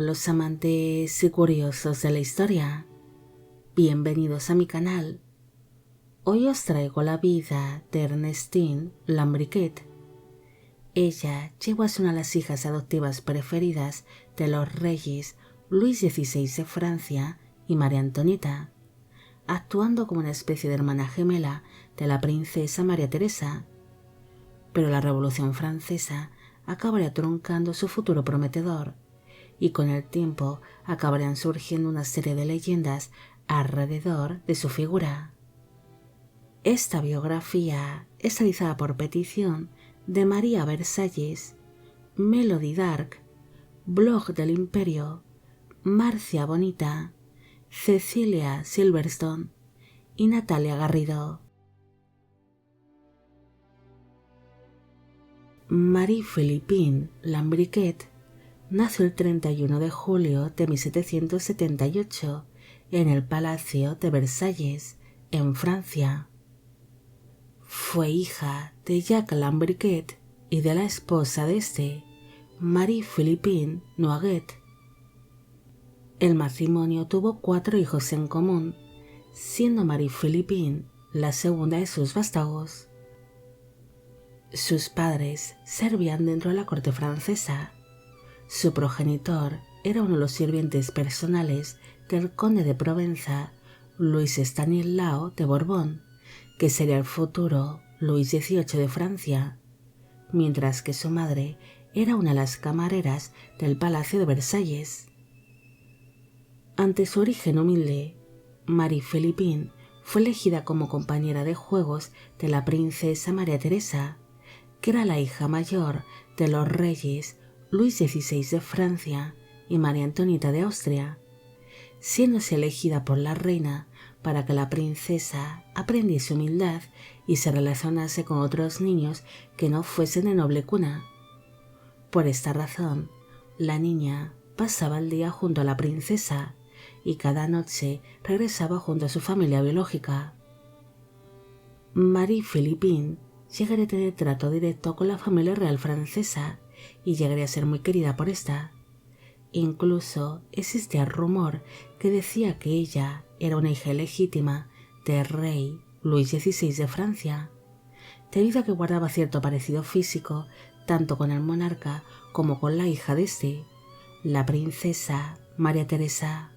los amantes y curiosos de la historia. Bienvenidos a mi canal. Hoy os traigo la vida de Ernestine Lambriquet. Ella llegó a ser una de las hijas adoptivas preferidas de los reyes Luis XVI de Francia y María Antonieta, actuando como una especie de hermana gemela de la princesa María Teresa. Pero la Revolución Francesa acabaría truncando su futuro prometedor, y con el tiempo acabarían surgiendo una serie de leyendas alrededor de su figura. Esta biografía es realizada por petición de María Versalles, Melody Dark, Blog del Imperio, Marcia Bonita, Cecilia Silverstone y Natalia Garrido. Marie-Philippine Lambriquet nació el 31 de julio de 1778 en el Palacio de Versalles, en Francia. Fue hija de Jacques Lambriquet y de la esposa de este, Marie-Philippine Noaillet. El matrimonio tuvo 4 hijos en común, siendo Marie-Philippine la segunda de sus vástagos. Sus padres servían dentro de la corte francesa. Su progenitor era uno de los sirvientes personales del conde de Provenza, Luis Estanislao de Borbón, que sería el futuro Luis XVIII de Francia, mientras que su madre era una de las camareras del Palacio de Versalles. Ante su origen humilde, Marie-Philippine fue elegida como compañera de juegos de la princesa María Teresa, que era la hija mayor de los reyes Luis XVI de Francia y María Antonieta de Austria, siéndose elegida por la reina para que la princesa aprendiese humildad y se relacionase con otros niños que no fuesen de noble cuna. Por esta razón, la niña pasaba el día junto a la princesa y cada noche regresaba junto a su familia biológica. Marie-Philippine llegaría a tener trato directo con la familia real francesa y llegaría a ser muy querida por esta. Incluso existía el rumor que decía que ella era una hija ilegítima del rey Luis XVI de Francia, debido a que guardaba cierto parecido físico tanto con el monarca como con la hija de este, la princesa María Teresa.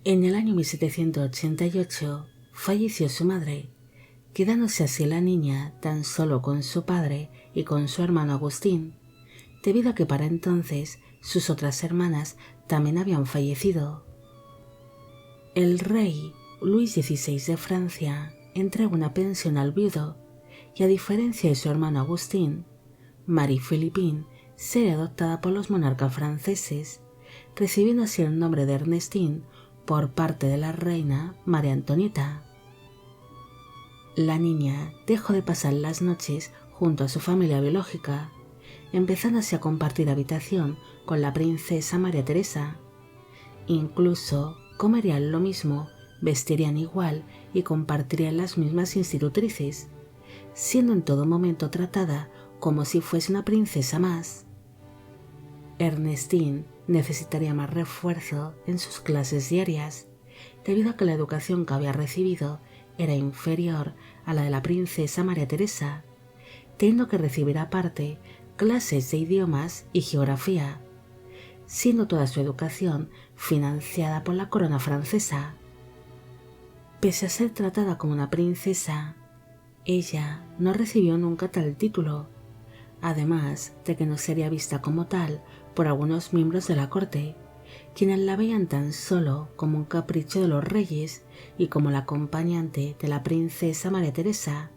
En el año 1788 falleció su madre, quedándose así la niña tan solo con su padre y con su hermano Agustín, debido a que para entonces sus otras hermanas también habían fallecido. El rey Luis XVI de Francia entregó una pensión al viudo y, a diferencia de su hermano Agustín, Marie-Philippine sería adoptada por los monarcas franceses, recibiendo así el nombre de Ernestine por parte de la reina María Antonieta. La niña dejó de pasar las noches junto a su familia biológica, empezando así a compartir habitación con la princesa María Teresa. Incluso comerían lo mismo, vestirían igual y compartirían las mismas institutrices, siendo en todo momento tratada como si fuese una princesa más. Ernestine necesitaría más refuerzo en sus clases diarias, debido a que la educación que había recibido era inferior a la de la princesa María Teresa, teniendo que recibir aparte clases de idiomas y geografía, siendo toda su educación financiada por la corona francesa. Pese a ser tratada como una princesa, ella no recibió nunca tal título, además de que no sería vista como tal por algunos miembros de la corte, quienes la veían tan solo como un capricho de los reyes y como la acompañante de la princesa María Teresa,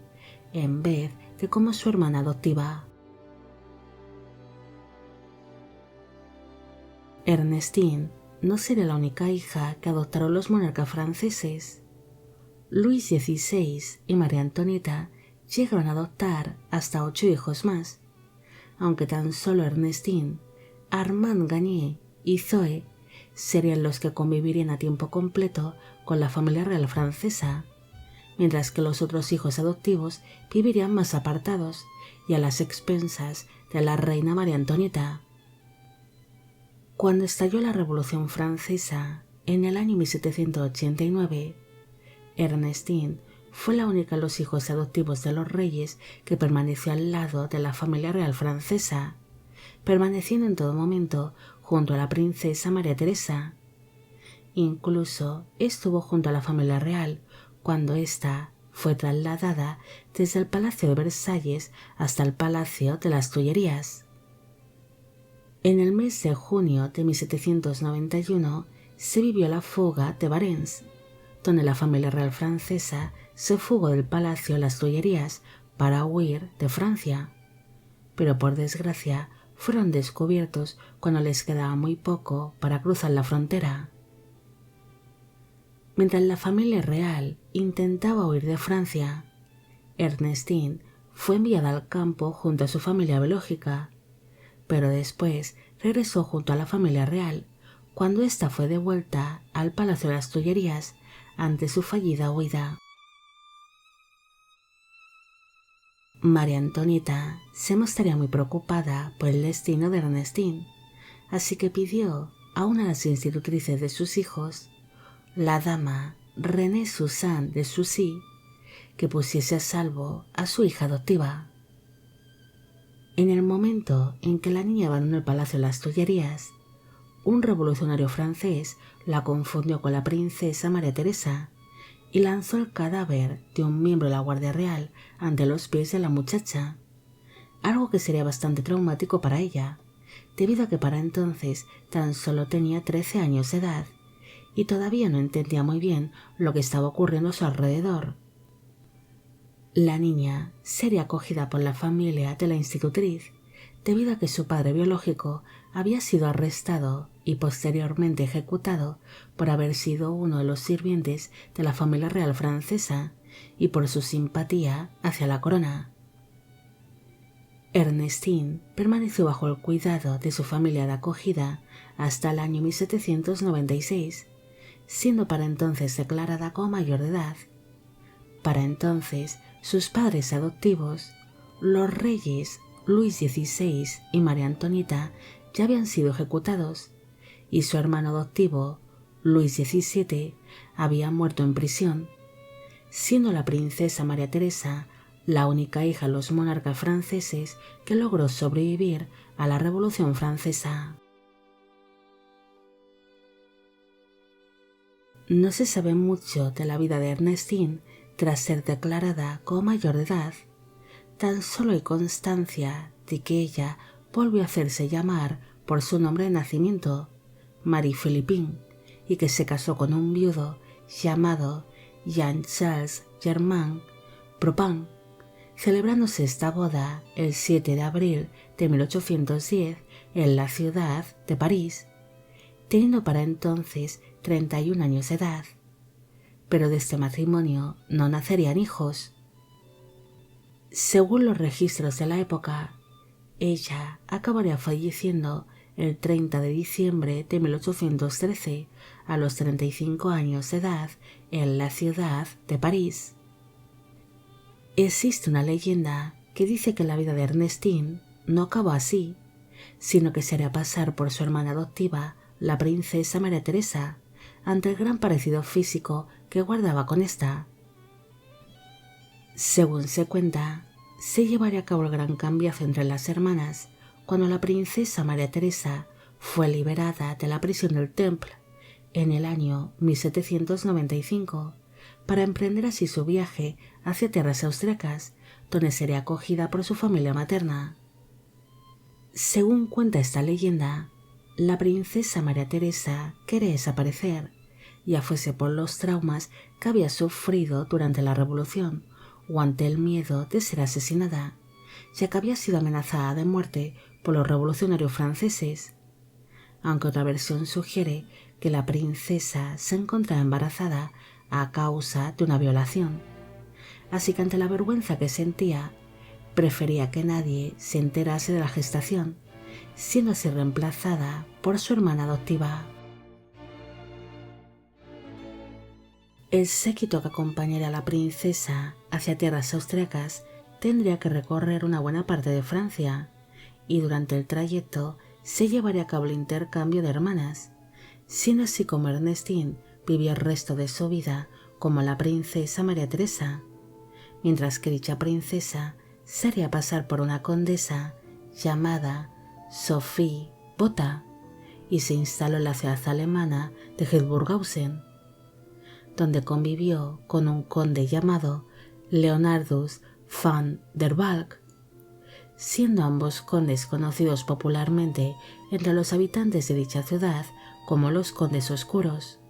en vez de como su hermana adoptiva. Ernestine no sería la única hija que adoptaron los monarcas franceses. Luis XVI y María Antonieta llegaron a adoptar hasta 8 hijos más, aunque tan solo Ernestine, Armand Gagné y Zoe serían los que convivirían a tiempo completo con la familia real francesa, mientras que los otros hijos adoptivos vivirían más apartados y a las expensas de la reina María Antonieta. Cuando estalló la Revolución Francesa en el año 1789, Ernestine fue la única de los hijos adoptivos de los reyes que permaneció al lado de la familia real francesa, permaneciendo en todo momento junto a la princesa María Teresa. Incluso estuvo junto a la familia real cuando ésta fue trasladada desde el Palacio de Versalles hasta el Palacio de las Tullerías. En el mes de junio de 1791 se vivió la fuga de Varens, donde la familia real francesa se fugó del Palacio de las Tullerías para huir de Francia, pero por desgracia fueron descubiertos cuando les quedaba muy poco para cruzar la frontera. Mientras la familia real intentaba huir de Francia, Ernestine fue enviada al campo junto a su familia biológica, pero después regresó junto a la familia real cuando ésta fue devuelta al Palacio de las Tullerías ante su fallida huida. María Antonieta se mostraría muy preocupada por el destino de Ernestine, así que pidió a una de las institutrices de sus hijos, la dama René Suzanne de Sucy, que pusiese a salvo a su hija adoptiva. En el momento en que la niña abandonó el Palacio de las Tullerías, un revolucionario francés la confundió con la princesa María Teresa y lanzó el cadáver de un miembro de la Guardia Real ante los pies de la muchacha, algo que sería bastante traumático para ella, debido a que para entonces tan solo tenía 13 años de edad y todavía no entendía muy bien lo que estaba ocurriendo a su alrededor. La niña sería acogida por la familia de la institutriz, debido a que su padre biológico había sido arrestado y posteriormente ejecutado por haber sido uno de los sirvientes de la familia real francesa y por su simpatía hacia la corona. Ernestine permaneció bajo el cuidado de su familia de acogida hasta el año 1796, siendo para entonces declarada como mayor de edad. Para entonces, sus padres adoptivos, los reyes Luis XVI y María Antonieta, ya habían sido ejecutados, y su hermano adoptivo, Luis XVII, había muerto en prisión, siendo la princesa María Teresa la única hija de los monarcas franceses que logró sobrevivir a la Revolución Francesa. No se sabe mucho de la vida de Ernestine tras ser declarada como mayor de edad. Tan solo hay constancia de que ella volvió a hacerse llamar por su nombre de nacimiento, Marie-Philippine, y que se casó con un viudo llamado Jean-Charles Germain Propin, celebrándose esta boda el 7 de abril de 1810 en la ciudad de París, teniendo para entonces 31 años de edad. Pero de este matrimonio no nacerían hijos. Según los registros de la época, ella acabaría falleciendo el 30 de diciembre de 1813 a los 35 años de edad en la ciudad de París. Existe una leyenda que dice que la vida de Ernestine no acabó así, sino que se haría pasar por su hermana adoptiva, la princesa María Teresa, ante el gran parecido físico que guardaba con esta. Según se cuenta, se llevaría a cabo el gran cambiazo entre las hermanas cuando la princesa María Teresa fue liberada de la prisión del Temple en el año 1795 para emprender así su viaje hacia tierras austriacas, donde sería acogida por su familia materna. Según cuenta esta leyenda, la princesa María Teresa quería desaparecer, ya fuese por los traumas que había sufrido durante la Revolución o ante el miedo de ser asesinada, ya que había sido amenazada de muerte por los revolucionarios franceses, aunque otra versión sugiere que la princesa se encontraba embarazada a causa de una violación, así que ante la vergüenza que sentía, prefería que nadie se enterase de la gestación, siendo así reemplazada por su hermana adoptiva. El séquito que acompañaría a la princesa hacia tierras austriacas tendría que recorrer una buena parte de Francia, y durante el trayecto se llevaría a cabo el intercambio de hermanas, siendo así como Ernestine vivió el resto de su vida como la princesa María Teresa, mientras que dicha princesa se haría pasar por una condesa llamada Sophie Botha y se instaló en la ciudad alemana de Hildburghausen, donde convivió con un conde llamado Leonardus van der Valk, siendo ambos condes conocidos popularmente entre los habitantes de dicha ciudad como los condes oscuros.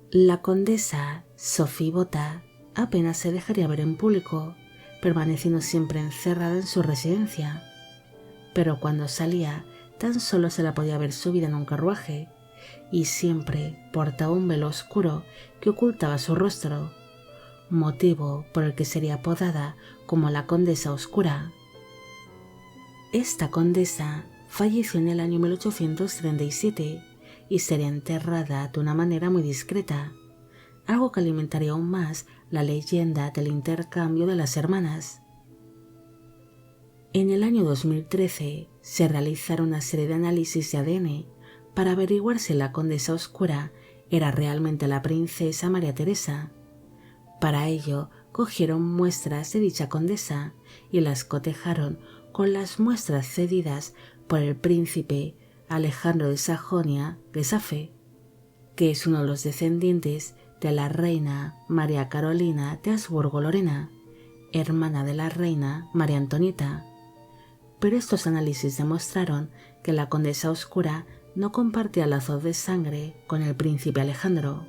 La condesa Sophie Botha apenas se dejaría ver en público, permaneciendo siempre encerrada en su residencia, pero cuando salía tan solo se la podía ver subida en un carruaje y siempre portaba un velo oscuro que ocultaba su rostro, motivo por el que sería apodada como la Condesa Oscura. Esta condesa falleció en el año 1837 y sería enterrada de una manera muy discreta, algo que alimentaría aún más la leyenda del intercambio de las hermanas. En el año 2013 se realizaron una serie de análisis de ADN para averiguar si la Condesa Oscura era realmente la princesa María Teresa. Para ello, cogieron muestras de dicha condesa y las cotejaron con las muestras cedidas por el príncipe Alejandro de Sajonia-Gestafe, que es uno de los descendientes de la reina María Carolina de Habsburgo-Lorena, hermana de la reina María Antonieta. Pero estos análisis demostraron que la Condesa Oscura no compartía lazos de sangre con el príncipe Alejandro.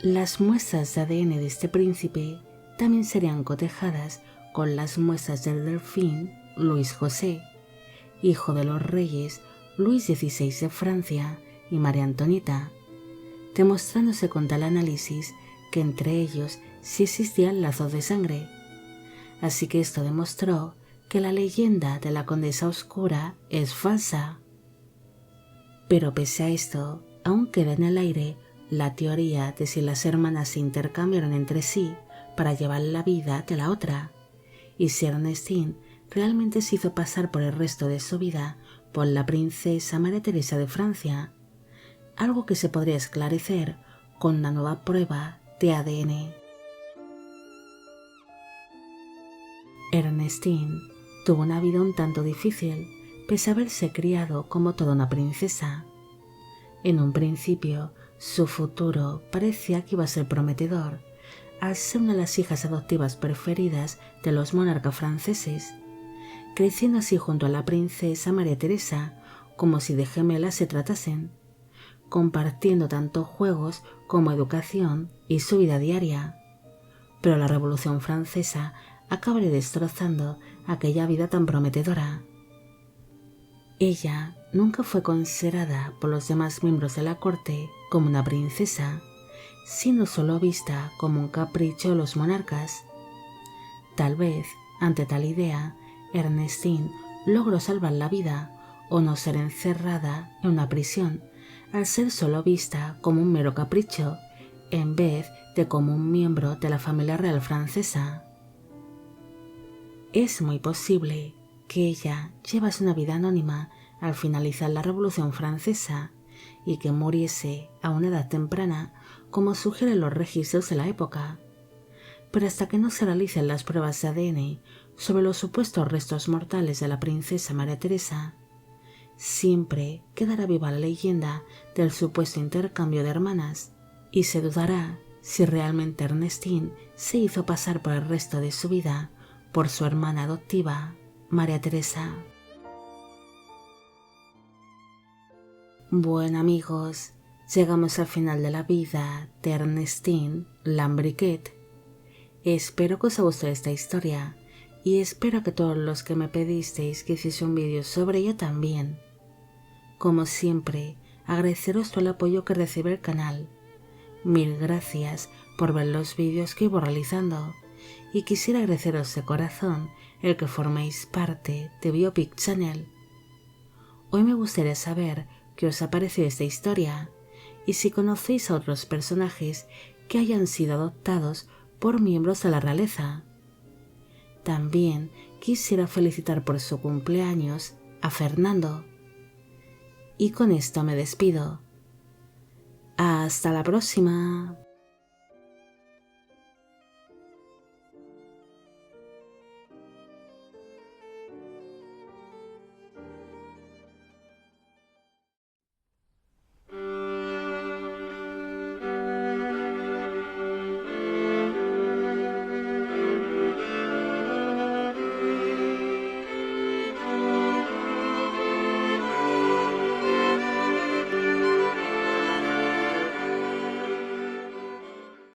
Las muestras de ADN de este príncipe también serían cotejadas con las muestras del delfín Luis José, hijo de los reyes Luis XVI de Francia y María Antonieta, demostrándose con tal análisis que entre ellos sí existían lazos de sangre. Así que esto demostró que la leyenda de la Condesa Oscura es falsa. Pero pese a esto, aún queda en el aire la teoría de si las hermanas se intercambiaron entre sí para llevar la vida de la otra, y si Ernestine realmente se hizo pasar por el resto de su vida por la princesa María Teresa de Francia, algo que se podría esclarecer con una nueva prueba de ADN. Ernestine tuvo una vida un tanto difícil, pese a haberse criado como toda una princesa. En un principio, su futuro parecía que iba a ser prometedor, al ser una de las hijas adoptivas preferidas de los monarcas franceses, creciendo así junto a la princesa María Teresa como si de gemelas se tratasen, compartiendo tanto juegos como educación y su vida diaria. Pero la Revolución Francesa acabaría destrozando aquella vida tan prometedora. Ella nunca fue considerada por los demás miembros de la corte como una princesa, siendo solo vista como un capricho de los monarcas. Tal vez, ante tal idea, Ernestine logró salvar la vida o no ser encerrada en una prisión, al ser solo vista como un mero capricho, en vez de como un miembro de la familia real francesa. Es muy posible que ella llevase una vida anónima al finalizar la Revolución Francesa y que muriese a una edad temprana, como sugieren los registros de la época. Pero hasta que no se realicen las pruebas de ADN sobre los supuestos restos mortales de la princesa María Teresa, siempre quedará viva la leyenda del supuesto intercambio de hermanas y se dudará si realmente Ernestine se hizo pasar por el resto de su vida por su hermana adoptiva, María Teresa. Bueno amigos, llegamos al final de la vida de Ernestine Lambriquet. Espero que os haya gustado esta historia y espero que todos los que me pedisteis que hiciese un vídeo sobre ella también. Como siempre, agradeceros todo el apoyo que recibe el canal. Mil gracias por ver los vídeos que iba realizando y quisiera agradeceros de corazón el que forméis parte de Biopic Channel. Hoy me gustaría saber qué os ha parecido esta historia y si conocéis a otros personajes que hayan sido adoptados por miembros de la realeza. También quisiera felicitar por su cumpleaños a Fernando. Y con esto me despido. Hasta la próxima.